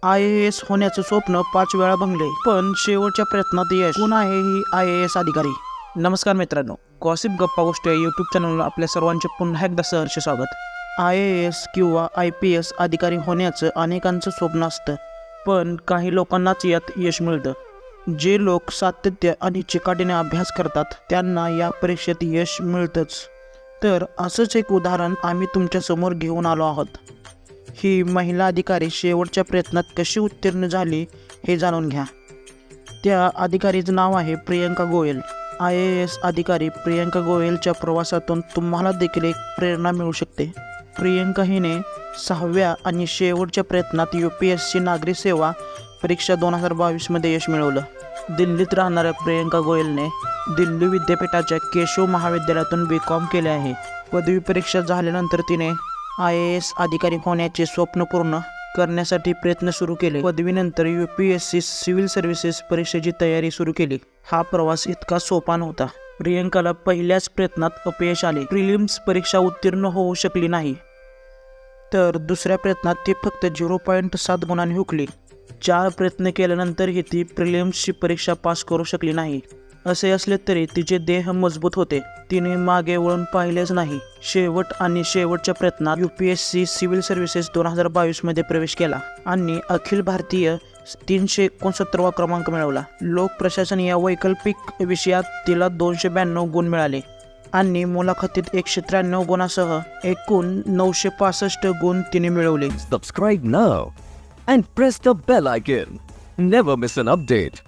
IAS होण्याचं स्वप्न 5 वेळा भंगले, पण शेवटच्या प्रयत्नात यश. कोण आहे ही IAS अधिकारी? नमस्कार मित्रांनो, गॉसिप गप्पा गोष्टी या यूट्यूब चॅनलवर आपल्या सर्वांचे पुन्हा एकदा सहर्ष स्वागत. IAS किंवा IPS अधिकारी होण्याचं अनेकांचं स्वप्न असतं, पण काही लोकांनाच यात यश मिळतं. जे लोक सातत्य आणि चिकाटीने अभ्यास करतात त्यांना या परीक्षेत यश मिळतंच. तर असंच एक उदाहरण आम्ही तुमच्यासमोर घेऊन आलो आहोत. ही महिला अधिकारी शेवटच्या प्रयत्नात कशी उत्तीर्ण झाली हे जाणून घ्या. त्या अधिकारीचं नाव आहे प्रियंका गोयल. IAS अधिकारी प्रियंका गोयलच्या प्रवासातून तुम्हाला देखील एक प्रेरणा मिळू शकते. प्रियंका हिने 6व्या आणि शेवटच्या प्रयत्नात UPSC नागरी सेवा परीक्षा 2022मध्ये यश मिळवलं. दिल्लीत राहणाऱ्या प्रियंका गोयलने दिल्ली विद्यापीठाच्या केशव महाविद्यालयातून BCom केले आहे. पदवी परीक्षा झाल्यानंतर तिने IAS अधिकारी होण्याचे स्वप्न पूर्ण करण्यासाठी प्रयत्न सुरू केले. पदवीनंतर UPSC सिव्हिल सर्व्हिसेस परीक्षेची तयारी सुरू केली. हा प्रवास इतका सोपा नव्हता. प्रियंकाला पहिल्याच प्रयत्नात अपयश आले. प्रिलिम्स परीक्षा उत्तीर्ण होऊ शकली नाही, तर दुसऱ्या प्रयत्नात ती फक्त 0.7 गुणांनी हुकली. 4 प्रयत्न केल्यानंतरही ती प्रिलिम्सची परीक्षा पास करू शकली नाही. असे असले तरी तिचे देह मजबूत होते. तिने मागे वळून पाहिलेच नाही. शेवटच्या प्रयत्नात UPSC सिव्हिल सर्व्हिसेस 2022मध्ये प्रवेश केला आणि अखिल भारतीय 369वा क्रमांक मिळवला. लोक प्रशासन या वैकल्पिक विषयात तिला 292 गुण मिळाले आणि मुलाखतीत 193 गुणांसह एकूण 965 गुण तिने मिळवले. Subscribe now and press the bell icon. Never miss an update.